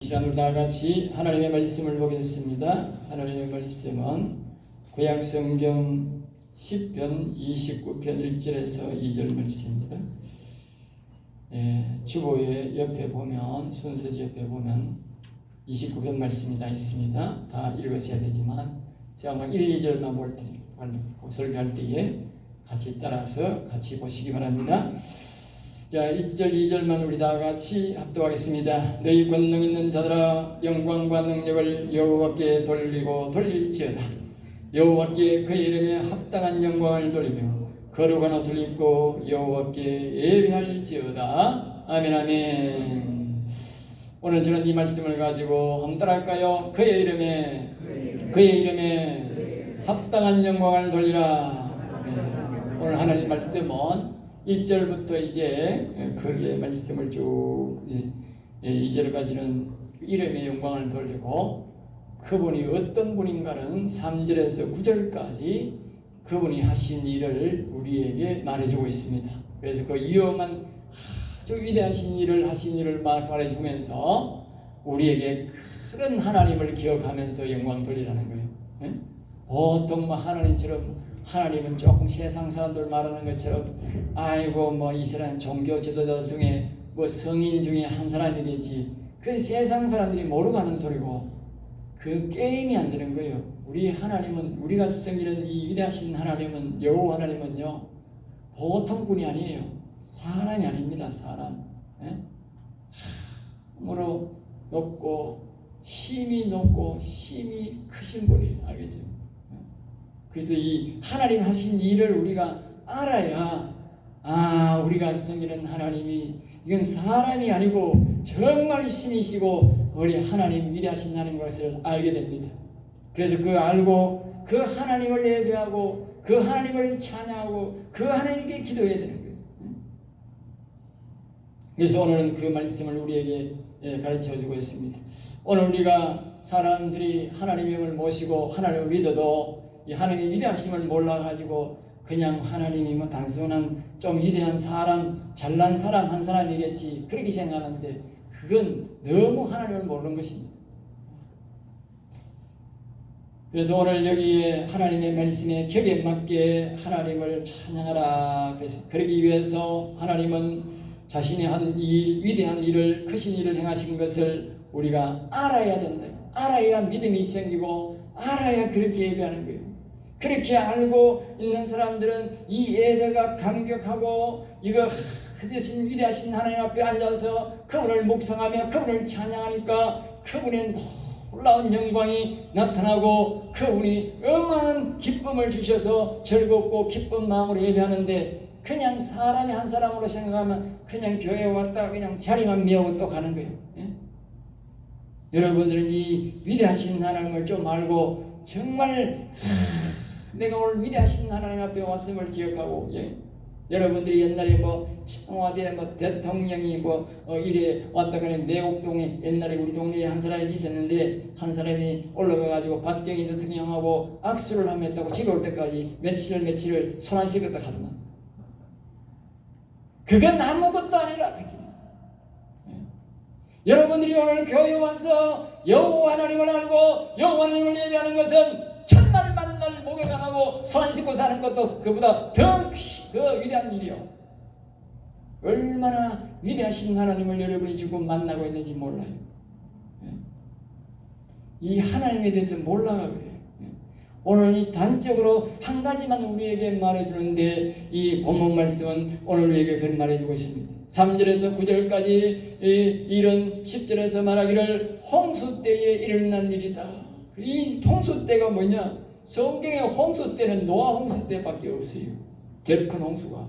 시간 우리 다 같이 하나님의 말씀을 보겠습니다. 하나님의 말씀은 구약성경 10편 29편 1절에서 2절 말씀입니다. 주보의 옆에 보면, 순서지 옆에 보면 29편 말씀이 다 있습니다. 다 읽으셔야 되지만 제가 1, 2절만 볼 테니까 설교할 때에 같이 따라서 같이 보시기 바랍니다. 자, 1절 2절만 우리 다 같이 합독하겠습니다. 너희 권능 있는 자들아, 영광과 능력을 여호와께 돌리고 돌릴지어다. 여호와께 그의 이름에 합당한 영광을 돌리며 거룩한 옷을 입고 여호와께 예배할지어다. 아멘. 아멘. 오늘 저는 이 말씀을 가지고 한번 따라할까요? 그의 이름에 합당한 영광을 돌리라. 오늘 하나님 말씀은 1절부터 이제 거기에 말씀을 쭉 2절까지는 이름의 영광을 돌리고 그분이 어떤 분인가는 3절에서 9절까지 그분이 하신 일을 우리에게 말해주고 있습니다. 그래서 그 위험한 아주 위대하신 일을 하신 일을 말해주면서 우리에게 큰 하나님을 기억하면서 영광 돌리라는 거예요. 보통 하나님은 조금 세상 사람들 말하는 것처럼 아이고 이 사람 종교 지도자 중에 성인 중에 한 사람이겠지. 그 세상 사람들이 모르고 하는 소리고 그 게임이 안 되는 거예요. 우리 하나님은, 우리가 섬기는 이 위대하신 하나님은, 여호와 하나님은요 보통 분이 아니에요. 사람이 아닙니다. 사람. 참으로 높고 힘이 높고 힘이 크신 분이 알겠죠? 그래서 이 하나님 하신 일을 우리가 알아야 우리가 섬기는 하나님이 이건 사람이 아니고 정말 신이시고 우리 하나님 위대하신 하나님 것을 알게 됩니다. 그래서 그 알고 그 하나님을 예배하고 그 하나님을 찬양하고 그 하나님께 기도해야 되는 거예요. 그래서 오늘은 그 말씀을 우리에게 가르쳐주고 있습니다. 오늘 우리가 사람들이 하나님의 이름을 모시고 하나님을 믿어도 이 하나님의 위대하심을 몰라가지고 그냥 하나님이 단순한 좀 위대한 사람, 잘난 사람 한 사람이겠지 그렇게 생각하는데 그건 너무 하나님을 모르는 것입니다. 그래서 오늘 여기에 하나님의 말씀에 격에 맞게 하나님을 찬양하라. 그래서 그러기 위해서 하나님은 자신이 한 일, 위대한 일을, 크신 일을 행하신 것을 우리가 알아야 된다. 알아야 믿음이 생기고 알아야 그렇게 예배하는 거예요. 그렇게 알고 있는 사람들은 이 예배가 감격하고 이거 크신 위대하신 하나님 앞에 앉아서 그분을 묵상하며 그분을 찬양하니까 그분의 놀라운 영광이 나타나고 그분이 엄청난 기쁨을 주셔서 즐겁고 기쁜 마음으로 예배하는데 그냥 사람이 한 사람으로 생각하면 그냥 교회에 왔다가 그냥 자리만 메우고 또 가는 거예요. 여러분들은 이 위대하신 하나님을 좀 알고 정말 내가 오늘 위대하신 하나님 앞에 왔음을 기억하고 여러분들이 옛날에 청와대 대통령이 이래 왔다 가는 내곡동에 옛날에 우리 동네에 한 사람이 있었는데 한 사람이 올라가가지고 박정희 대통령하고 악수를 하며 했다고 집에 올 때까지 며칠을 손 안 씻었다 하더만. 그건 아무것도 아니라 여러분들이 오늘 교회에 와서 여호와 하나님을 알고 여호와 하나님을 예배하는 것은 첫날 만날 목에 가나고 손 안 씻고 사는 것도 그보다 더 위대한 일이요. 얼마나 위대하신 하나님을 여러분이 지금 만나고 있는지 몰라요. 이 하나님에 대해서 몰라가 그래요. 오늘 이 단적으로 한 가지만 우리에게 말해주는데 이 본문 말씀은 오늘 우리에게 그렇게 말해주고 있습니다. 3절에서 9절까지 이런 10절에서 말하기를 홍수 때에 일어난 일이다. 이 홍수 때가 뭐냐? 성경의 홍수 때는 노아 홍수 때밖에 없어요. 제일 큰 홍수가.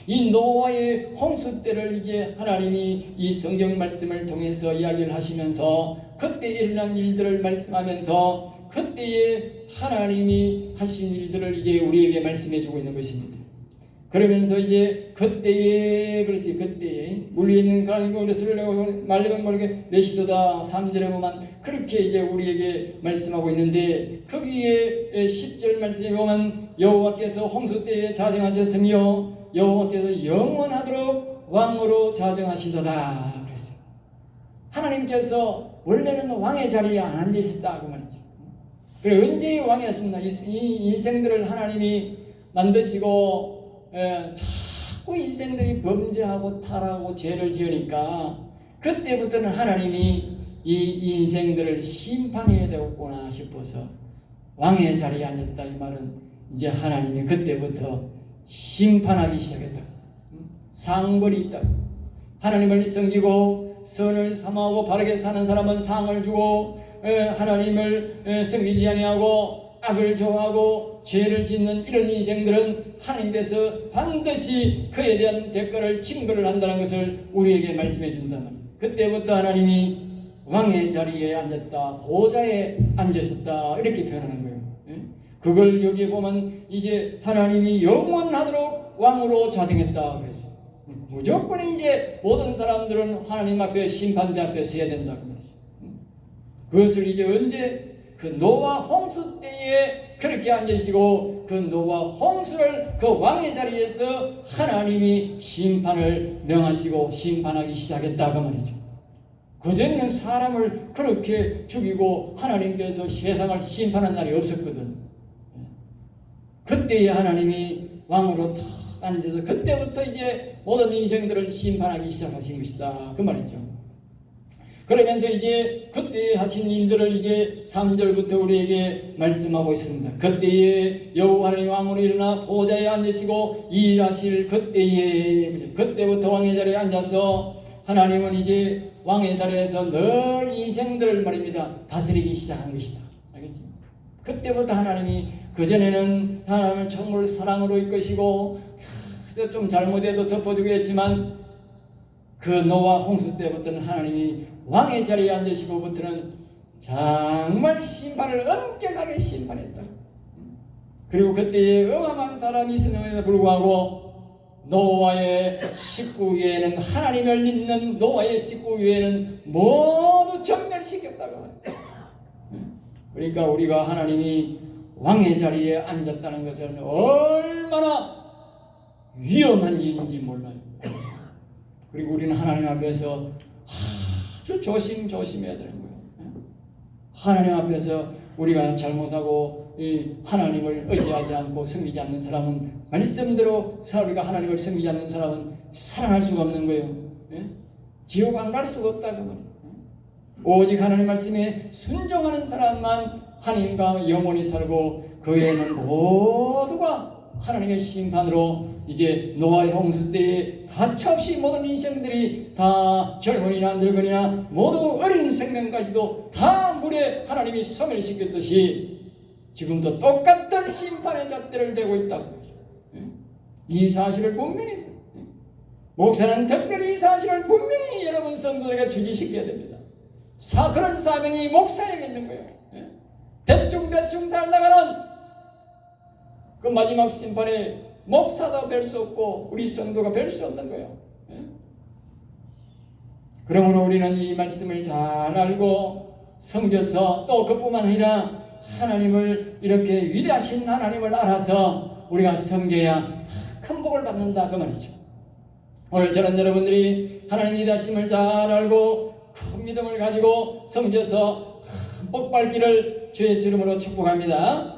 이 노아의 홍수 때를 이제 하나님이 이 성경 말씀을 통해서 이야기를 하시면서 그때 일어난 일들을 말씀하면서 그때에 하나님이 하신 일들을 이제 우리에게 말씀해 주고 있는 것입니다. 그러면서 이제 그때에 물리에 있는 그릇을 말리고 모르게 내시도다 3절에 보면 그렇게 이제 우리에게 말씀하고 있는데 거기에 10절 말씀에 보면 여호와께서 홍수 때에 자정하셨으며 여호와께서 영원하도록 왕으로 자정하시도다 그랬어요. 하나님께서 원래는 왕의 자리에 안 앉으셨다 그 말이죠. 그래 언제 왕이었습니까? 이 인생들을 하나님이 만드시고 자꾸 인생들이 범죄하고 타락하고 죄를 지으니까 그때부터는 하나님이 이 인생들을 심판해야 되겠구나 싶어서 왕의 자리에 앉았다. 이 말은 이제 하나님이 그때부터 심판하기 시작했다. 상벌이 있다. 하나님을 섬기고 선을 삼하고 바르게 사는 사람은 상을 주고 하나님을 섬기지 아니하고 악을 좋아하고 죄를 짓는 이런 인생들은 하나님께서 반드시 그에 대한 대가를 징벌을 한다는 것을 우리에게 말씀해 준단 말이에요. 그때부터 하나님이 왕의 자리에 앉았다, 보좌에 앉았었다 이렇게 표현하는 거예요. 그걸 여기에 보면 이제 하나님이 영원하도록 왕으로 자정했다 그래서 무조건 이제 모든 사람들은 하나님 앞에 심판대 앞에 서야 된다 그 말이죠. 그것을 이제 언제 그 노아 홍수 때에 그렇게 앉으시고 그 노아 홍수를 그 왕의 자리에서 하나님이 심판을 명하시고 심판하기 시작했다 그 말이죠. 그전에는 사람을 그렇게 죽이고 하나님께서 세상을 심판한 날이 없었거든. 그때에 하나님이 왕으로 탁 앉아서 그때부터 이제 모든 인생들을 심판하기 시작하신 것이다 그 말이죠. 그러면서 이제 그때 하신 일들을 이제 3절부터 우리에게 말씀하고 있습니다. 그때에 여호와 하나님 왕으로 일어나 보좌에 앉으시고 일하실 그때에 그때부터 왕의 자리에 앉아서 하나님은 이제 왕의 자리에서 늘 인생들을 말입니다 다스리기 시작한 것이다. 알겠지? 그때부터 하나님이 그전에는 하나님을 정말 사랑으로 이끄시고 좀 잘못해도 덮어주겠지만 그 노아 홍수 때부터는 하나님이 왕의 자리에 앉으시고부터는 정말 심판을 엄격하게 심판했다. 그리고 그때에 어마어마한 사람이 있음에도 불구하고 노아의 식구 외에는 하나님을 믿는 노아의 식구 외에는 모두 전멸시켰다고. 그러니까 우리가 하나님이 왕의 자리에 앉았다는 것은 얼마나 위험한 일인지 몰라요. 그리고 우리는 하나님 앞에서 아주 조심해야 되는 거예요. 하나님 앞에서 우리가 잘못하고 이 하나님을 의지하지 않고 섬기지 않는 사람은 말씀대로 우리가 하나님을 섬기지 않는 사람은 살아날 수가 없는 거예요. 지옥 안 갈 수가 없다 그 말이에요. 오직 하나님 말씀에 순종하는 사람만 하나님과 영원히 살고 그 외에는 모두가 하나님의 심판으로 이제 노아의 홍수 때에 가차없이 모든 인생들이 다 젊은이나 늙은이나 모두 어린 생명까지도 다 물에 하나님이 소멸시켰듯이 지금도 똑같은 심판의 잣대를 대고 있다고. 이 사실을 분명히 목사는 특별히 이 사실을 분명히 여러분 성도들에게 주지시켜야 됩니다. 그런 사명이 목사에게 있는 거예요. 대충 살다가는 그 마지막 심판에 목사도 뵐 수 없고 우리 성도가 뵐 수 없는 거예요. 그러므로 우리는 이 말씀을 잘 알고 섬겨서 또 그뿐만 아니라 하나님을 이렇게 위대하신 하나님을 알아서 우리가 섬겨야 큰 복을 받는다 그 말이죠. 오늘 저는 여러분들이 하나님 위대하심을 잘 알고 큰 믿음을 가지고 섬겨서 복 받기를 주의 이름으로 축복합니다.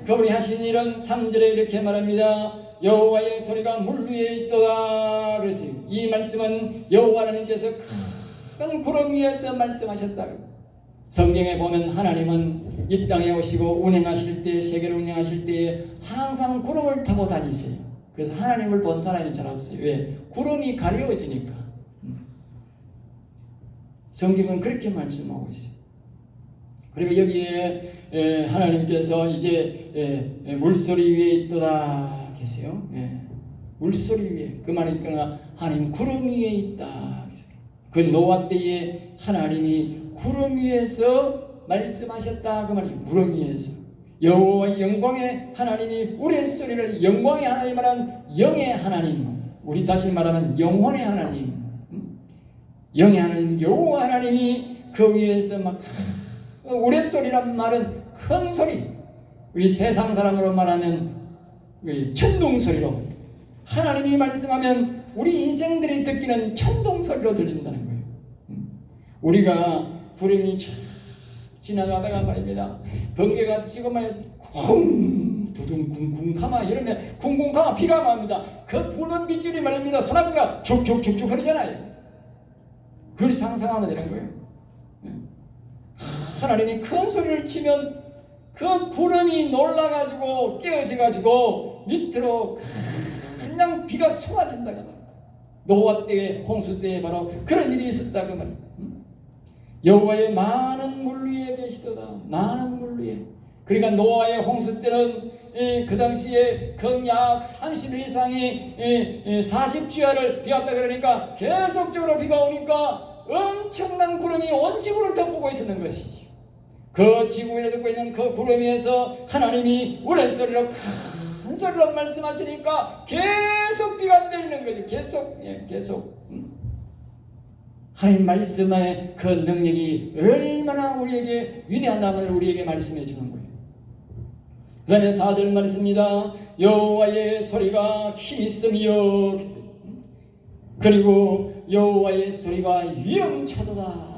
그분이 하신 일은 3절에 이렇게 말합니다. 여호와의 소리가 물 위에 있도다 그랬어요. 이 말씀은 여호와 하나님께서 큰 구름 위에서 말씀하셨다. 성경에 보면 하나님은 이 땅에 오시고 운행하실 때 세계를 운행하실 때에 항상 구름을 타고 다니세요. 그래서 하나님을 본 사람이 잘 없어요. 왜? 구름이 가려워지니까. 성경은 그렇게 말씀하고 있어요. 그리고 여기에 하나님께서 이제 물소리 위에 있도다 계세요. 물소리 위에 그 말이 있거나 하나님 구름 위에 있다. 그 노아 때에 하나님이 구름 위에서 말씀하셨다 그 말이에요. 구름 위에서 여호와의 영광의 하나님이 우리의 소리를 영광의 하나님 말하는 영의 하나님, 우리 다시 말하면 영혼의 하나님, 영의 하나님 여호와 하나님이 그 위에서 막 우레 소리란 말은 큰 소리, 우리 세상 사람으로 말하면 천둥 소리로 하나님이 말씀하면 우리 인생들이 듣기는 천둥 소리로 들린다는 거예요. 우리가 구름이 쫙 지나가다가 말입니다. 번개가 찍으면 쿵 두둥쿵쿵 가마 이러면 쿵쿵 가마 비가 납니다. 그 부는 빗줄이 말입니다. 소나기가 죽죽죽죽 흐르잖아요. 그걸 상상하면 되는 거예요. 하나님이 큰 소리를 치면 그 구름이 놀라가지고 깨어져가지고 밑으로 그냥 비가 쏟아진다고 말이에요. 노아 때에 홍수 때에 바로 그런 일이 있었다고 말이에요. 여호와의 많은 물 위에 계시도다. 많은 물 위에. 그러니까 노아의 홍수 때는 그 당시에 약 30일 이상이 40주야를 비왔다 그러니까 계속적으로 비가 오니까 엄청난 구름이 온 지구를 덮고 있었는 것이죠. 그 지구에 덮고 있는 그 구름 위에서 하나님이 우레소리로 큰 소리로 말씀하시니까 계속 비가 내리는 거죠. 계속. 하나님 말씀의 그 능력이 얼마나 우리에게 위대하다는 걸 우리에게 말씀해 주는 거예요. 그러면 4절 말씀입니다. 여호와의 소리가 힘이 있음이요. 그리고 여호와의 소리가 위엄차도다.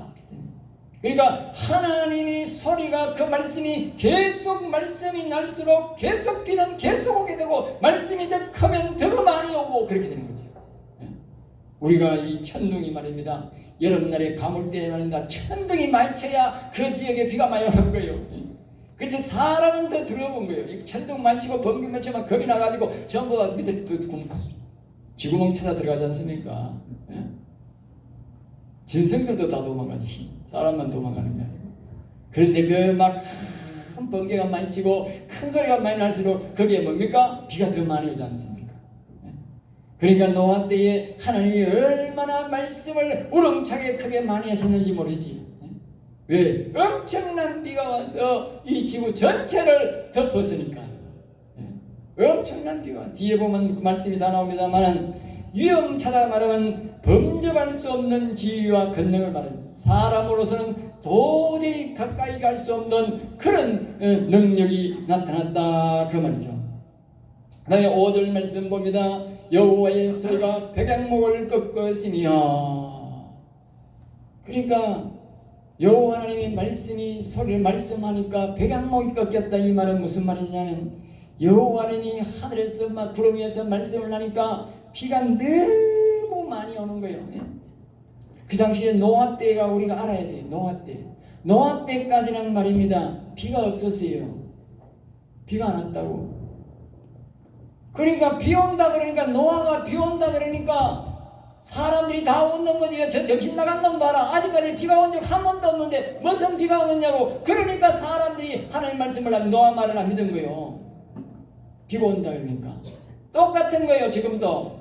그러니까 하나님이 소리가 그 말씀이 계속 말씀이 날수록 계속 비는 계속 오게 되고 말씀이 더 크면 더 많이 오고 그렇게 되는 거죠. 우리가 이 천둥이 말입니다. 여름날에 가물 때에 말입니다. 천둥이 많이 쳐야 그 지역에 비가 많이 오는 거예요. 그런데 사람은 더 들어본 거예요. 천둥 많이 치고 번개만 치면 겁이 나가지고 전부 다 밑에 쥐구멍 찾아 들어가지 않습니까? 짐승들도 다 도망가지. 사람만 도망가는 게 아니고. 그런데 그 막 큰 번개가 많이 치고 큰 소리가 많이 날수록 거기에 뭡니까? 비가 더 많이 오지 않습니까? 그러니까 노아 때에 하나님이 얼마나 말씀을 우렁차게 크게 많이 하셨는지 모르지. 왜? 엄청난 비가 와서 이 지구 전체를 덮었으니까. 엄청난 비가. 뒤에 보면 그 말씀이 다 나옵니다만 위험차다 말하면 범접할 수 없는 지위와 권능을 말합니다. 사람으로서는 도저히 가까이 갈 수 없는 그런 능력이 나타났다 그 말이죠. 그 다음에 5절 말씀 봅니다. 여호와의 소리가 백양목을 꺾었으며. 그러니까 여호와 하나님의 말씀이 소리를 말씀하니까 백양목이 꺾였다. 이 말은 무슨 말이냐면 여호와 하나님이 하늘에서 막 구름 위에서 말씀을 하니까 비가 너무 많이 오는 거예요. 그 당시에 노아 때가 우리가 알아야 돼요. 노아 때까지는 말입니다. 비가 없었어요. 비가 안 왔다고. 그러니까 비 온다 그러니까 노아가 비 온다 그러니까 사람들이 다 웃는 거지. 저 정신 나간 놈 봐라. 아직까지 비가 온 적 한 번도 없는데 무슨 비가 오느냐고. 그러니까 사람들이 하나님 말씀을 하면 노아 말을 안 믿은 거예요. 비가 온다 그러니까. 똑같은 거예요. 지금도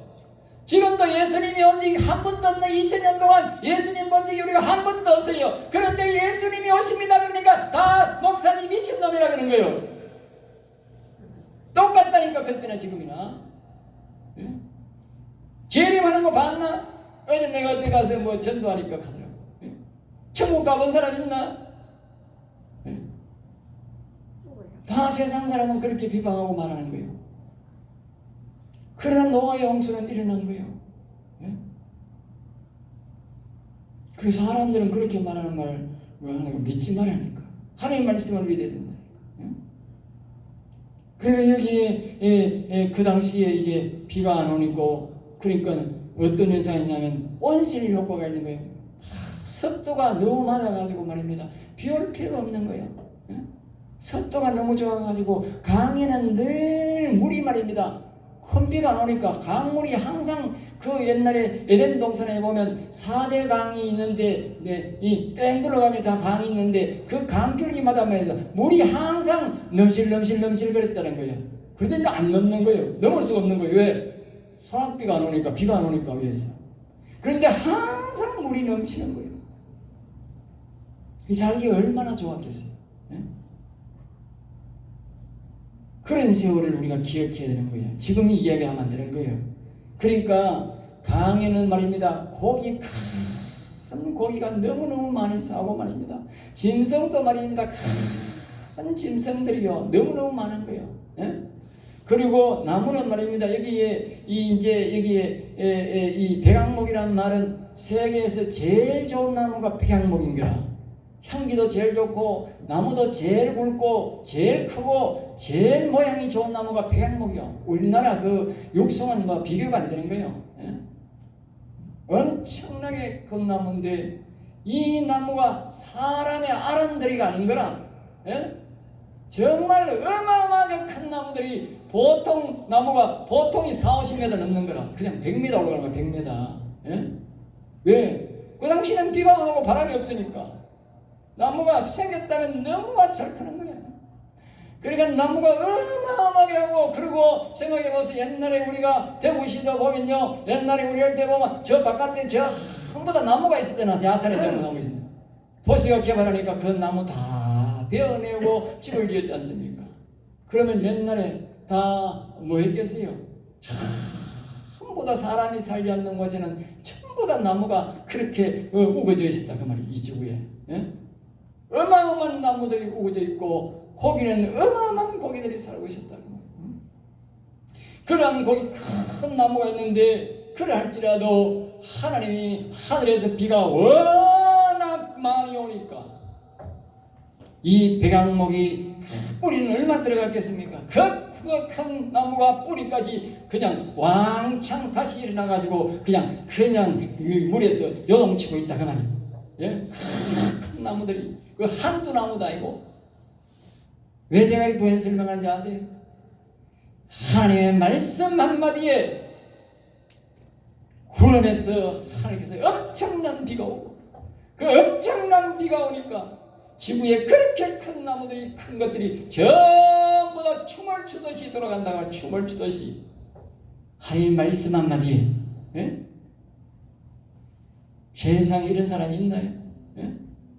예수님이 온 적이 한 번도 없는 2000년 동안 예수님 본 적이 우리가 한 번도 없어요. 그런데 예수님이 오십니다 그러니까 다 목사님 미친놈이라 그러는 거예요. 똑같다니까. 그때나 지금이나. 재림하는 거 봤나? 어제 내가 어디 가서 뭐 전도하니까 가더라고. 천국 가본 사람 있나? 다 세상 사람은 그렇게 비방하고 말하는 거예요. 그러나 노아의 홍수는 일어난 거예요. 그래서 사람들은 그렇게 말하는 말을 하나님 믿지 말라니까. 하나님 말씀을 믿어야 된다니까. 그래서 여기에 그 당시에 이제 비가 안 오니까 그러니까 어떤 현상이냐면 온실 효과가 있는 거예요. 습도가 너무 많아가지고 말입니다. 비 올 필요가 없는 거예요. 습도가 너무 좋아가지고 강에는 늘 물이 말입니다. 큰 비가 안 오니까 강물이 항상 그 옛날에 에덴 동산에 보면 4대 강이 있는데 이 뺑 들어가면 다 강이 있는데 그 강줄기마다 말입니다. 물이 항상 넘실 그랬다는 거예요. 그런데 안 넘는 거예요. 넘을 수가 없는 거예요. 왜? 소낙비가 안 오니까 비가 안 오니까 위에서. 그런데 항상 물이 넘치는 거예요. 이 자기가 얼마나 좋았겠어요. 그런 세월을 우리가 기억해야 되는 거예요. 지금 이야기하면 안 되는 거예요. 그러니까 강에는 말입니다. 큰 고기가 너무너무 많이 싸고 말입니다. 짐승도 말입니다. 큰 짐승들이요. 너무너무 많은 거예요. 그리고 나무는 말입니다. 여기에 이 백향목이란 말은 세계에서 제일 좋은 나무가 백향목인 거라. 향기도 제일 좋고 나무도 제일 굵고 제일 크고 제일 모양이 좋은 나무가 백향목이요. 우리나라 그 육송은 뭐 비교가 안 되는 거예요. 예? 엄청나게 큰 나무인데 이 나무가 사람의 아른들이가 아닌 거라. 예? 정말 어마어마하게 큰 나무들이 보통 나무가 보통이 40-50m 넘는 거라. 그냥 100m 올라가는 거야. 100m. 예? 왜? 그 당시에는 비가 안 오고 바람이 없으니까 나무가 생겼다면 너무 잘 크는 거야. 그러니까 나무가 어마어마하게 하고, 그리고 생각해보세요. 옛날에 우리가 대구시도 보면요, 옛날에 우리 할 때 보면 저 바깥에 전부 다 나무가 있었잖아. 야산에 전부 나무 있었잖아. 도시가 개발하니까 그 나무 다 베어내고 집을 지었지 않습니까? 그러면 옛날에 다 뭐 했겠어요? 전부 다 사람이 살지 않는 곳에는 전부 다 나무가 그렇게 우거져 있었다 그 말이에요. 이 지구에. 예? 어마어마한 나무들이 우거져 있고 고기는 어마어마한 고기들이 살고 있었다. 그러한 고기 큰 나무가 있는데 그럴지라도 하나님이 하늘에서 비가 워낙 많이 오니까 이 백향목이 뿌리는 얼마 들어갔겠습니까? 그 큰 나무가 뿌리까지 그냥 왕창 다시 일어나가지고 그냥 물에서 요동치고 있다 그 말이에요. 예? 큰 나무들이 그 한두 나무도 아니고. 왜 제가 이 부연 설명하는지 아세요? 하나님의 말씀 한마디에 구름에서 하나님께서 엄청난 비가 오고 그 엄청난 비가 오니까 지구에 그렇게 큰 나무들이 큰 것들이 전부 다 춤을 추듯이 돌아간다고. 춤을 추듯이 하나님의 말씀 한마디에. 예? 세상에 이런 사람이 있나요? 예?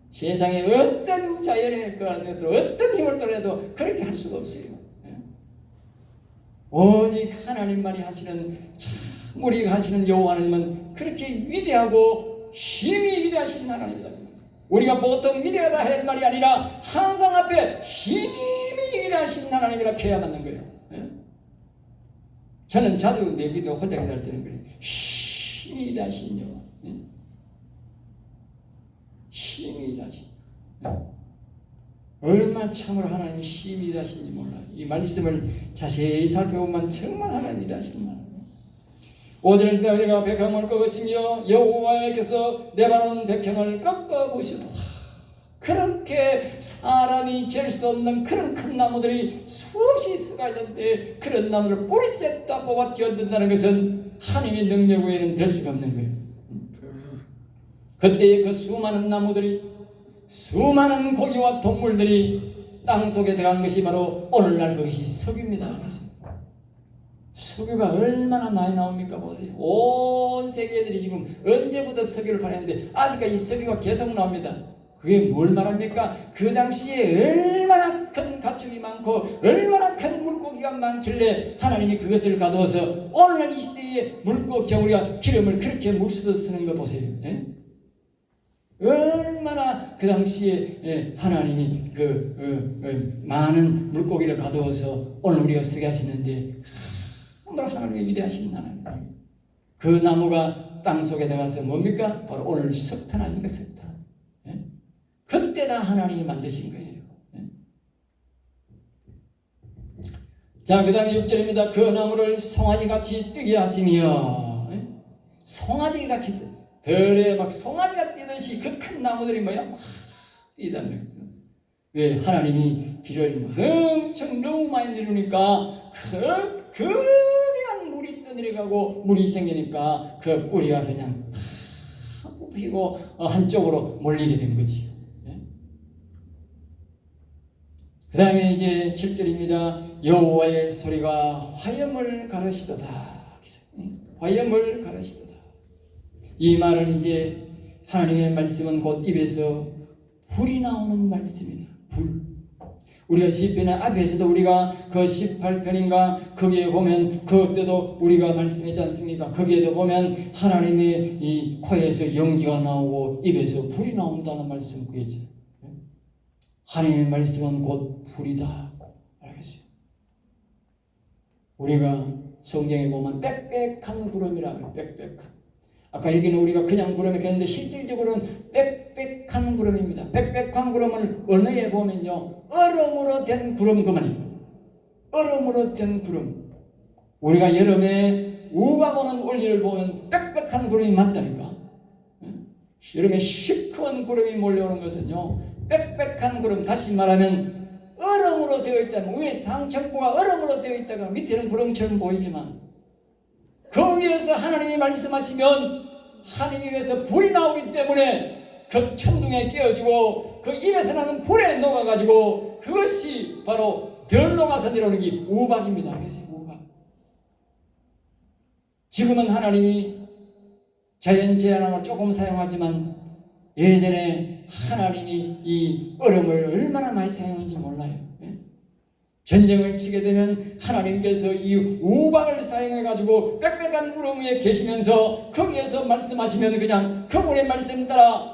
세상에 어떤 자연의 거라도 어떤 힘을 떨어도 그렇게 할 수가 없어요. 예? 오직 하나님 말이 하시는 참 우리가 하시는 여호와 하나님은 그렇게 위대하고 힘이 위대하신 하나님이다. 우리가 보통 위대하다 할 말이 아니라 항상 앞에 힘이 위대하신 하나님이라 표현해야 맞는 거예요. 예? 저는 자주 내 기도 호장에 날 때는 그래요. 힘이 위대하신 여호와. 예? 힘이 위대하신. 예? 얼마나 참으로 하나님이 힘이 위대하신지 몰라요. 이 말씀을 자세히 살펴보면 정말 하나님이 위대하신 하나님. 5절 너희가 백향을 꺾으시며 여호와께서 레바논 백향을 꺾어보시도다. 그렇게 사람이 잴 수 없는 그런 큰 나무들이 수없이 쓰가 있는데 그런 나무를 뿌리째 뽑아 뛰어든다는 것은 하나님의 능력 외에는 될 수가 없는 거예요. 그때 그 수많은 나무들이 수많은 고기와 동물들이 땅속에 들어간 것이 바로 오늘날 그것이 석유입니다. 석유가 얼마나 많이 나옵니까? 보세요. 온 세계들이 지금 언제부터 석유를 파냈는데 아직까지 석유가 계속 나옵니다. 그게 뭘 말합니까? 그 당시에 얼마나 큰 가축이 많고 얼마나 큰 물고기가 많길래 하나님이 그것을 가두어서 오늘날 이 시대에 물고기 우리가 기름을 그렇게 물수도 쓰는 거 보세요. 예? 얼마나 그 당시에 하나님이 많은 물고기를 가두어서 오늘 우리가 쓰게 하시는데 정말 하나님의 위대하신 하나님. 그 나무가 땅속에 들어가서 뭡니까? 바로 오늘 석탄 아닙니까? 석탄. 예? 그때 다 하나님이 만드신 거예요. 예? 자, 그 다음에 6절입니다. 그 나무를 송아지같이 뛰게 하시며. 예? 송아지같이 들에 막 송아지가 뛰듯이 그 큰 나무들이 뭐야? 막 뛰다는 거예요. 왜? 하나님이 비를 엄청 너무 많이 내리니까 거대한 물이 떠내려가고 물이 생기니까 그 뿌리가 그냥 다 뽑히고 한쪽으로 몰리게 된 거지. 예? 그 다음에 이제 7절입니다. 여호와의 소리가 화염을 가르시도다. 화염을 가르시도다. 이 말은 이제 하나님의 말씀은 곧 입에서 불이 나오는 말씀이다. 불. 우리가 시편의 앞에서도 우리가 그 18편인가 거기에 보면 그때도 우리가 말씀했지 않습니까? 거기에도 보면 하나님의 이 코에서 연기가 나오고 입에서 불이 나온다는 말씀 그겠죠. 하나님의 말씀은 곧 불이다. 알겠어요? 우리가 성경에 보면 빽빽한 구름이라고. 빽빽한. 아까 얘기는 우리가 그냥 구름이 했는데 실질적으로는 빽빽한 구름입니다. 빽빽한 구름을 언어에 보면요, 얼음으로 된 구름 그 말이에요. 얼음으로 된 구름. 우리가 여름에 우박 오는 원리를 보면 빽빽한 구름이 맞다니까. 여름에 시커먼 구름이 몰려오는 것은요, 빽빽한 구름, 다시 말하면 얼음으로 되어 있다면, 위에 상층부가 얼음으로 되어 있다가 밑에는 구름처럼 보이지만 그 위에서 하나님이 말씀하시면 하나님 입에서 불이 나오기 때문에 그 천둥에 깨어지고 그 입에서 나는 불에 녹아가지고 그것이 바로 덜 녹아서 내려오는 게 우박입니다. 그래서 우박. 지금은 하나님이 자연 재난을 조금 사용하지만 예전에 하나님이 이 얼음을 얼마나 많이 사용한지 몰라요. 전쟁을 치게 되면 하나님께서 이 우박을 사용해가지고 빽빽한 구름 위에 계시면서 거기에서 말씀하시면 그냥 그분의 말씀 따라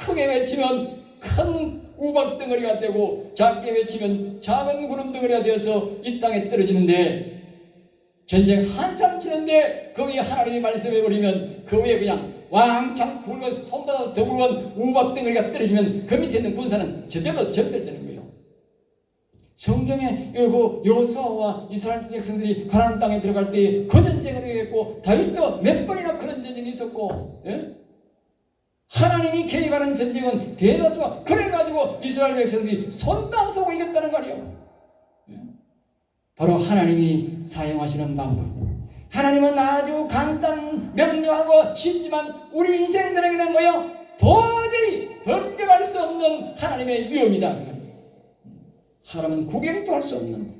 크게 외치면 큰 우박 덩어리가 되고 작게 외치면 작은 구름 덩어리가 되어서 이 땅에 떨어지는데, 전쟁 한참 치는데 그 위에 하나님이 말씀해버리면 그 위에 그냥 왕창 굵은 손보다 더 굵은 우박 덩어리가 떨어지면 그 밑에 있는 군사는 저절로 전멸되는 거예요. 성경에 여호수아와 이스라엘 백성들이 가나안 땅에 들어갈 때 그 전쟁을 했고, 다윗도 몇 번이나 그런 전쟁이 있었고, 하나님이 개입하는 전쟁은 대다수가 그래가지고 이스라엘 백성들이 손땀 쏘고 이겼다는 말이에요. 바로 하나님이 사용하시는 방법. 하나님은 아주 간단 명료하고 쉽지만 우리 인생들에게는 뭐요? 도저히 범접할 수 없는 하나님의 위엄이다. 하나님은 구경도 할 수 없는,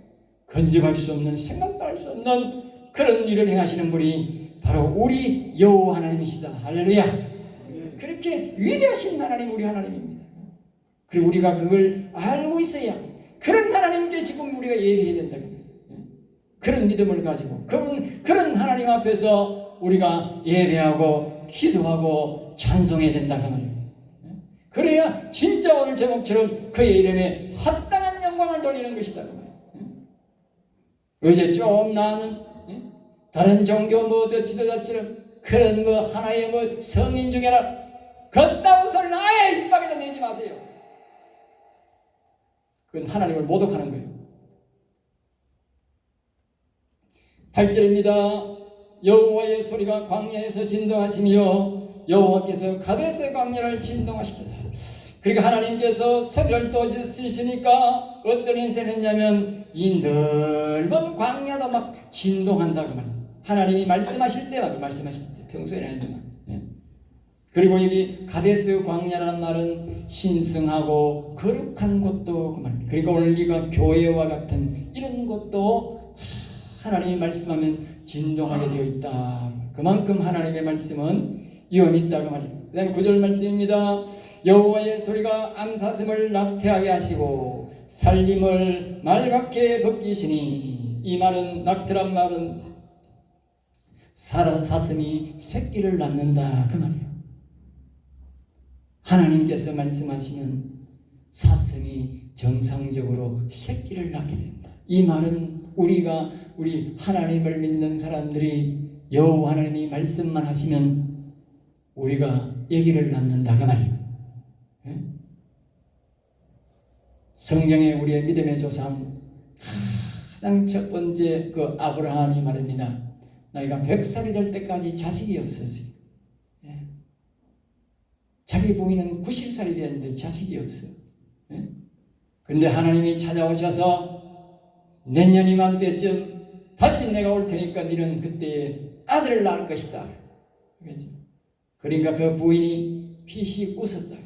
건집할 수 없는, 생각도 할 수 없는 그런 일을 행하시는 분이 바로 우리 여호와 하나님이시다. 할렐루야. 그렇게 위대하신 하나님, 우리 하나님입니다. 그리고 우리가 그걸 알고 있어야 그런 하나님께 지금 우리가 예배해야 된다. 그런 믿음을 가지고 그런 하나님 앞에서 우리가 예배하고 기도하고 찬송해야 된다 그 말이에요. 그래야 진짜 오늘 제목처럼 그의 이름에 합당한 영광을 돌리는 것이다 그 말이에요. 어제 좀 나는 다른 종교 지도자처럼 그런 하나의 성인 중에나 걷다고 소리는 아예 입 밖에서 내지 마세요. 그건 하나님을 모독하는 거예요. 8절입니다. 여호와의 소리가 광야에서 진동하시며 여호와께서 가데스 광야를 진동하시더라. 그러니까 하나님께서 소리를 또 지르시니까 어떤 인생을 했냐면 이 넓은 광야도 막 진동한다고 말이에요. 하나님이 말씀하실 때 평소에는 아니지만. 그리고 여기 가데스 광야라는 말은 신성하고 거룩한 곳도 그 말입니다. 그러니까 오늘 우리가 교회와 같은 이런 곳도 하나님이 말씀하면 진동하게 되어 있다. 그만큼 하나님의 말씀은 위엄이 있다 그 말입니다. 그 다음에 9절 말씀입니다. 여호와의 소리가 암사슴을 낙태하게 하시고 살림을 말갛게 벗기시니, 이 말은 낙태란 말은 사슴이 새끼를 낳는다 그 말이에요. 하나님께서 말씀하시면 사슴이 정상적으로 새끼를 낳게 된다. 이 말은 우리 하나님을 믿는 사람들이 여호와 하나님이 말씀만 하시면 우리가 아기를 낳는다 그 말이에요. 성경에 우리의 믿음의 조상 가장 첫 번째 그 아브라함이 말입니다. 나이가 100살이 될 때까지 자식이 없었어요. 자기 부인은 90살이 되었는데 자식이 없어요. 그런데 하나님이 찾아오셔서 내년 이맘때쯤 다시 내가 올 테니까 너는 그때 아들을 낳을 것이다. 그러니까 그 부인이 피시 웃었다.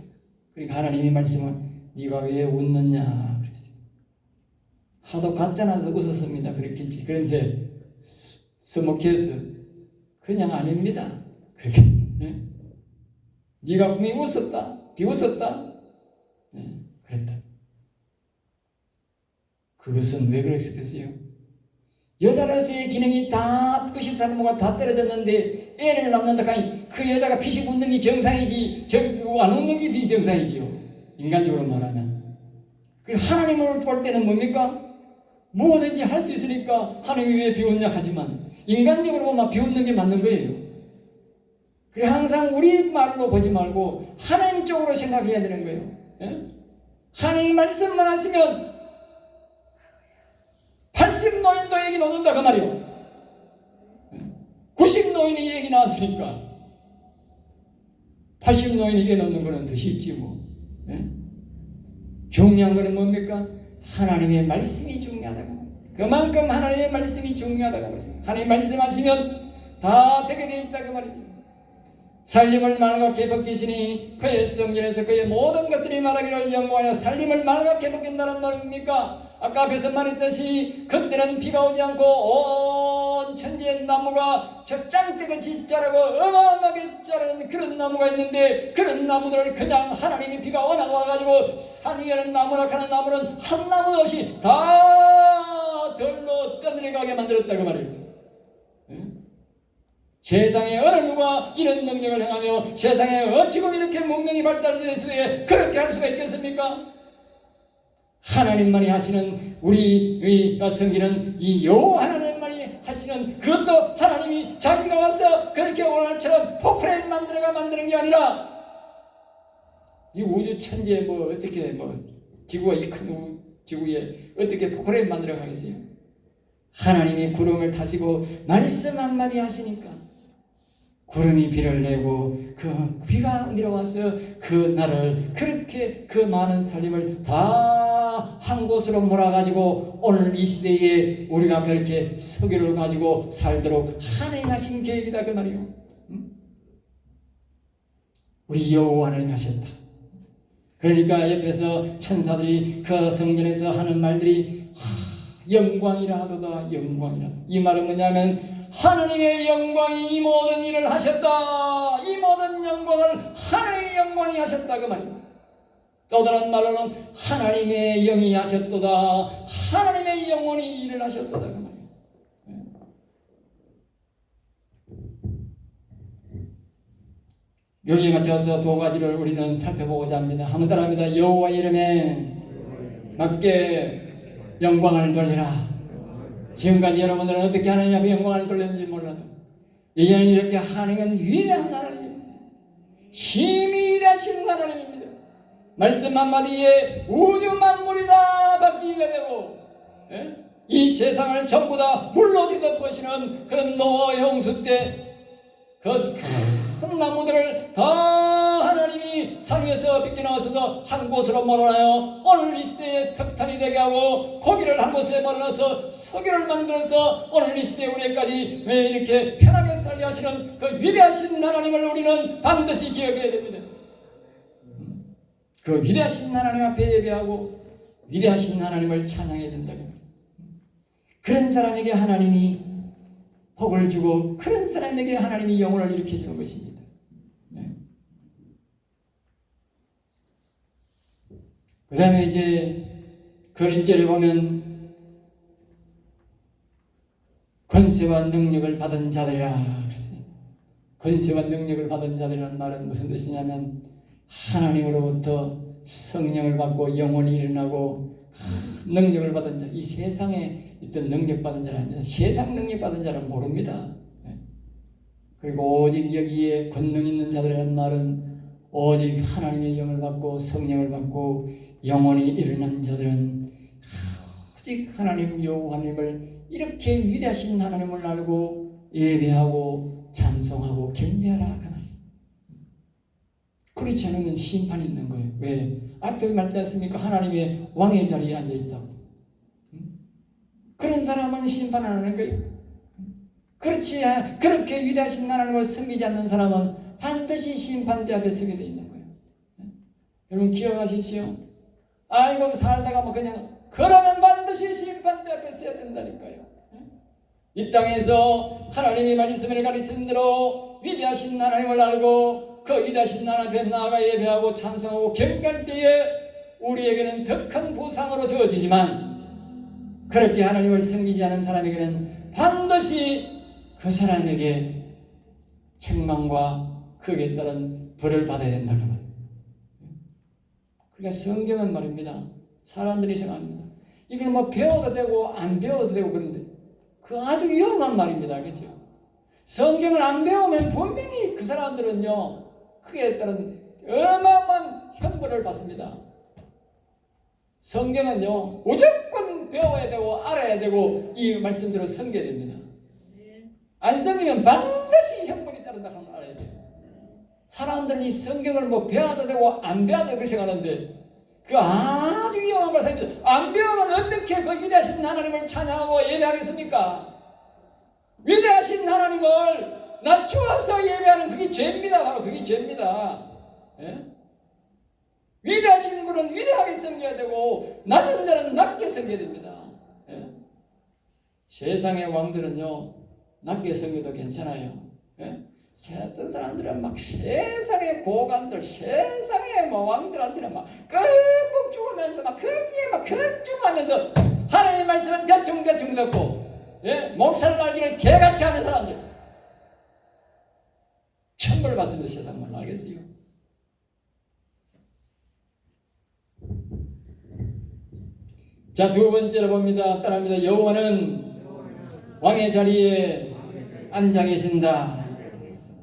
그러니까 하나님이 말씀을 네가 왜 웃느냐 그랬어요. 하도 가짜나서 웃었습니다. 그랬겠지. 그런데 서먹해서 그냥 아닙니다. 그렇게 네가 분명히 웃었다, 비웃었다. 그랬다. 그것은 왜 그랬겠어요? 여자로서의 기능이 다 90살 뭐가 다 떨어졌는데 애를 낳는다 하니 그 여자가 피식 웃는 게 정상이지 안 웃는 게 비정상이지요. 인간적으로 말하면. 그 하나님을 볼 때는 뭡니까? 뭐든지 할 수 있으니까 하나님이 왜 비웃냐 하지만 인간적으로 보면 비웃는 게 맞는 거예요. 그래 항상 우리 말로 보지 말고 하나님 쪽으로 생각해야 되는 거예요. 예? 하나님 말씀만 하시면 80 노인도 얘기 나온다 그 말이요. 90 노인이 얘기 나왔으니까 80 노인이 얘기 나오는 거는 더 쉽지 뭐. 예? 중요한 거는 뭡니까? 하나님의 말씀이 중요하다고. 그만큼 하나님의 말씀이 중요하다고 말이에요. 하나님 말씀하시면 다 되게 되어 있다 그 말이죠. 살림을 맑게 벗기시니 그의 성전에서 그의 모든 것들이 말하기를 영광하여 살림을 맑게 벗긴다는 말입니까? 아까 앞에서 말했듯이 그때는 비가 오지 않고 온 천지의 나무가 저 짱대같이 자라고 어마어마하게 자라는 그런 나무가 있는데 그런 나무들을 그냥 하나님이 비가 와가지고 산 위에는 나무나 가는 나무는 한 나무도 없이 다 들로 떠내려가게 만들었다고 말이에요. 세상에 어느 누가 이런 능력을 행하며 세상에 지금 이렇게 문명이 발달되었으에 그렇게 할 수가 있겠습니까? 하나님만이 하시는 우리 성기는 이 여호와 하나님만이 하시는 그것도 하나님이 자기가 와서 그렇게 오늘처럼 포크레인 만드는 게 아니라 이 우주 천지에 뭐 어떻게 뭐 지구가 이 큰 지구에 어떻게 포크레인 만들어 가겠어요? 하나님이 구름을 타시고 말씀 한마디 하시니까 구름이 비를 내고 그 비가 내려와서 그 날을 그렇게 그 많은 살림을 다 한 곳으로 몰아가지고 오늘 이 시대에 우리가 그렇게 서기를 가지고 살도록 하나님 하신 계획이다 그 말이요. 우리 여호와 하나님 하셨다. 그러니까 옆에서 천사들이 그 성전에서 하는 말들이 영광이라 하도다 영광이라. 이 말은 뭐냐면 하나님의 영광이 이 모든 일을 하셨다. 이 모든 영광을 하나님의 영광이 하셨다 그 말입니다. 또 다른 말로는 하나님의 영이 하셨도다. 하나님의 영혼이 일을 하셨도다 그 말입니다. 여기에 맞춰서 두 가지를 우리는 살펴보고자 합니다. 한번 따라합니다. 여호와 이름에 맞게 영광을 돌리라. 지금까지 여러분들은 어떻게 하나님 앞에 영광을 돌렸는지 몰라도 이제는 이렇게 하나님은 위대한 하나님입니다. 힘이 위대하신 하나님입니다. 말씀 한마디에 우주 만물이 다 바뀌게 되고 이 세상을 전부 다 물로 뒤덮으시는 그런 노아 홍수 때 그 큰 나무들을 다 하나님이 산 위에서 빗겨넣어서 한 곳으로 몰아내어 오늘 이 시대에 석탄이 되게 하고 고기를 한 곳에 몰아넣어서 석유를 만들어서 오늘 이 시대에 우리까지 왜 이렇게 편하게 살게 하시는 그 위대하신 하나님을 우리는 반드시 기억해야 됩니다. 그 위대하신 하나님 앞에 예배하고 위대하신 하나님을 찬양해야 된다. 그런 사람에게 하나님이 복을 주고 그런 사람에게 하나님이 영혼을 일으켜 주는 것입니다. 그 다음에 이제 그 1절에 보면 권세와 능력을 받은 자들이라 그랬어요. 권세와 능력을 받은 자들이라는 말은 무슨 뜻이냐면 하나님으로부터 성령을 받고 영혼이 일어나고 능력을 받은 자, 이 세상에 있던 능력 받은 자는 아닙니다. 세상 능력 받은 자는 모릅니다. 그리고 오직 여기에 권능 있는 자들이라는 말은 오직 하나님의 영을 받고 성령을 받고 영혼이 일어난 자들은 오직 하나님 여호와 하나님을 이렇게 위대하신 하나님을 알고 예배하고 찬송하고 경배하라 그 말이에요. 그렇지 않으면 심판이 있는 거예요. 왜? 앞에 말지 않습니까? 하나님의 왕의 자리에 앉아있다고. 그런 사람은 심판 안 하는 거예요. 그렇지, 그렇게 위대하신 하나님을 섬기지 않는 사람은 반드시 심판대 앞에 서게 돼 있는 거예요. 여러분 기억하십시오. 아이고 살다가 뭐 그냥 그러면 반드시 심판대 앞에 서야 된다니까요. 이 땅에서 하나님이 말씀을 가르친 대로 위대하신 하나님을 알고 그 위대하신 하나님 앞에 나아가 예배하고 찬송하고 경배할 때에 우리에게는 더 큰 보상으로 주어지지만 그렇게 하나님을 섬기지 않은 사람에게는 반드시 그 사람에게 책망과 그에 따른 벌을 받아야 된다 그 말이에요. 그러니까 성경은 말입니다. 사람들이 생각합니다. 이걸 뭐 배워도 되고 안 배워도 되고 그런데 그 아주 위험한 말입니다. 알겠죠? 성경을 안 배우면 분명히 그 사람들은요 그에 따른 어마어마한 형벌을 받습니다. 성경은요 무조건 배워야 되고 알아야 되고 이 말씀대로 섬겨야 됩니다. 안 섬기면 반드시 형벌이 따른다 하는 걸 알아야 돼요. 사람들은 이 성경을 뭐 배워도 되고 안 배워도 되고 그렇게 생각하는데 그 아주 위험한 걸 생각합니다. 안 배우면 어떻게 그 위대하신 하나님을 찬양하고 예배하겠습니까? 위대하신 하나님을 낮추어서 예배하는 그게 죄입니다. 바로 그게 죄입니다. 예? 위대하신 분은 위대하게 섬겨야 되고 낮은 자는 낮게 섬겨야 됩니다. 예? 세상의 왕들은요 낮게 섬겨도 괜찮아요. 예? 어떤 사람들은 막 세상의 고관들, 세상의 뭐 왕들한테는 막 꾹꾹 죽으면서 막 거기에 막 걱정하면서 하나님의 말씀은 대충 듣고 예? 목사를 알기를 개같이 하는 사람들 천벌 받습니다. 세상만 알겠어요. 자, 두 번째로 봅니다. 따라합니다. 여호와는 왕의 자리에 앉아 계신다.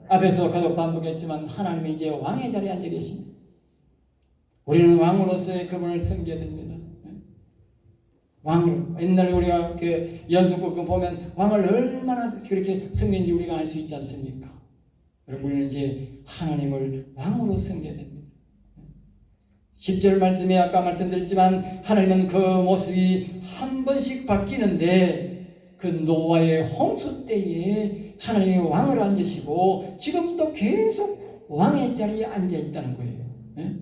앞에서 거듭 반복했지만 하나님이 이제 왕의 자리에 앉아 계십니다. 우리는 왕으로서의 그분을 섬겨야 됩니다. 왕으로. 옛날에 우리가 그 연속곡 보면 왕을 얼마나 그렇게 섬기는지 우리가 알 수 있지 않습니까? 여러분, 우리는 이제 하나님을 왕으로 섬겨야 됩니다. 10절 말씀에 아까 말씀드렸지만 하나님은 그 모습이 한 번씩 바뀌는데 그 노아의 홍수 때에 하나님이 왕을 앉으시고 지금도 계속 왕의 자리에 앉아 있다는 거예요. 예?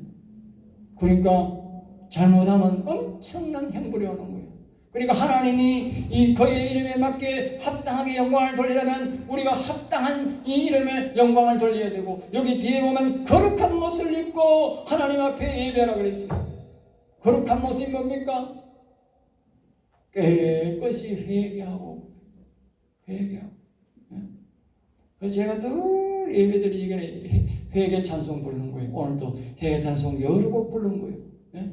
그러니까 잘못하면 엄청난 형벌이 오는 거예요. 그러니까 하나님이 이 그의 이름에 맞게 합당하게 영광을 돌리려면 우리가 합당한 이 이름에 영광을 돌려야 되고, 여기 뒤에 보면 거룩한 모습을 입고 하나님 앞에 예배하라 그랬어요. 거룩한 모습이 뭡니까? 깨끗이 회개하고. 그래서 제가 늘 예배드리기 회개 찬송 부르는 거예요. 오늘도 회개 찬송 여러 곡 부르는 거예요. 예?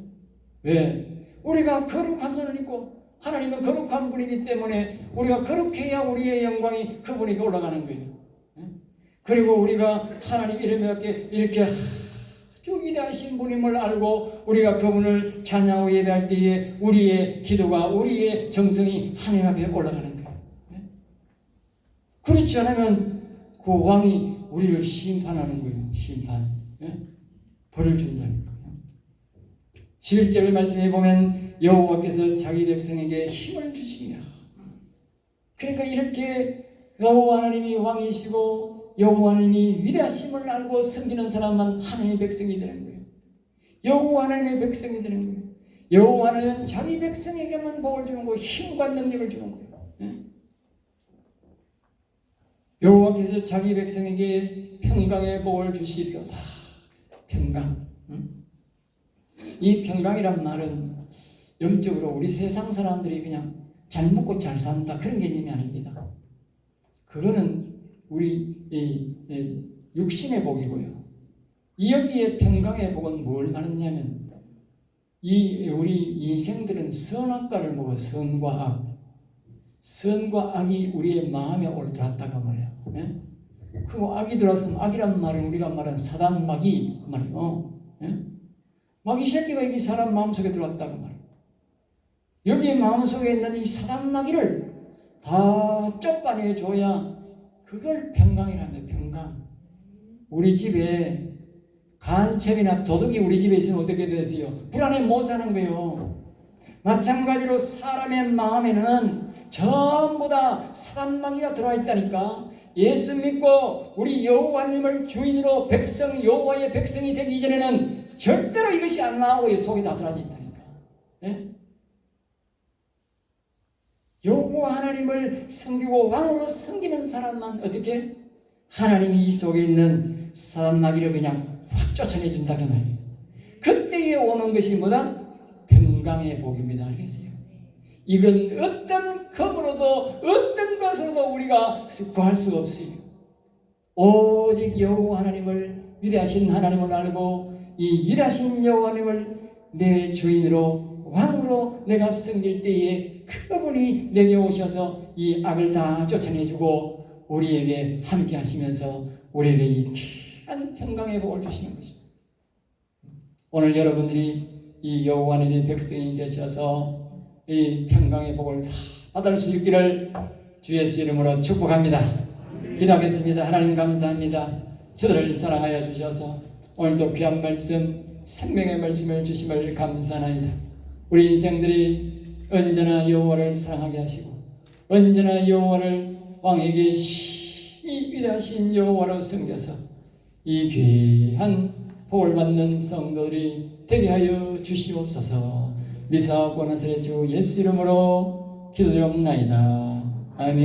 왜? 우리가 거룩한 손을 입고 하나님은 거룩한 분이기 때문에 우리가 거룩해야 우리의 영광이 그분에게 올라가는 거예요. 예? 그리고 우리가 하나님 이름에 이렇게 아주 위대하신 분임을 알고 우리가 그분을 찬양하고 예배할 때에 우리의 기도가 우리의 정성이 하나님 앞에 올라가는 거예요. 예? 그렇지 않으면 그 왕이 우리를 심판하는 거예요. 심판. 예? 벌을 준다니까요. 11절 말씀에 보면 여호와께서 자기 백성에게 힘을 주시며, 그러니까 이렇게 여호와 하나님이 왕이시고 여호와 하나님이 위대하심을 알고 섬기는 사람만 하나님의 백성이 되는 거예요. 여호와 하나님의 백성이 되는 거예요. 여호와 하나님은 자기 백성에게만 복을 주는 거예요. 힘과 능력을 주는 거예요. 예? 여호와께서 자기 백성에게 평강의 복을 주시리로다. 평강. 이 평강이란 말은 영적으로 우리 세상 사람들이 그냥 잘 먹고 잘 산다 그런 개념이 아닙니다. 그거는 우리 육신의 복이고요. 여기에 평강의 복은 뭘 말하냐면 우리 인생들은 선악과를 먹어. 선과 악. 선과 악이 우리의 마음에 들어왔다고 말해요. 예? 그 악이 들어왔으면, 악이란 말은 우리가 말하는 사단 마귀 그 말이에요. 예? 마귀 새끼가 여기 사람 마음속에 들어왔다고 말해요. 여기 마음속에 있는 이 사단 마귀를 다 쫓아내줘야 그걸 평강이라며. 평강. 우리 집에 간첩이나 도둑이 우리 집에 있으면 어떻게 되세요? 불안해 못 사는 거예요. 마찬가지로 사람의 마음에는 전부 다 사단 마귀가 들어와 있다니까. 예수 믿고 우리 여호와님을 주인으로 여호와의 백성이 되기 전에는 절대로 이것이 안 나오고 속에 다 들어와 있다니까. 예? 여호와 하나님을 섬기고 왕으로 섬기는 사람만 어떻게? 하나님이 이 속에 있는 사단 마귀를 그냥 확 쫓아내준다 그 말이에요. 그때에 오는 것이 뭐다? 평강의 복입니다. 알겠어요? 이건 어떤 검으로도 어떤 것으로도 우리가 구할 수가 없어요. 오직 여호와 하나님을, 위대하신 하나님을 알고 이 위대하신 여호와 하나님을 내 주인으로 왕으로 내가 섬길 때에 그분이 내게 오셔서 이 악을 다 쫓아내주고 우리에게 함께 하시면서 우리에게 이 귀한 평강의 복을 주시는 것입니다. 오늘 여러분들이 이 여호와 하나님의 백성이 되셔서 이 평강의 복을 다 받을 수 있기를 주 예수 이름으로 축복합니다. 기도하겠습니다. 하나님 감사합니다. 저들을 사랑하여 주셔서 오늘도 귀한 말씀, 생명의 말씀을 주심을 감사하나이다. 우리 인생들이 언제나 여호와를 사랑하게 하시고 언제나 여호와를 왕에게 이 위대하신 여호와로 섬겨서 이 귀한 복을 받는 성도들이 되게 하여 주시옵소서. 미사와 권하사의 주 예수 이름으로 기도드립나이다. 아멘.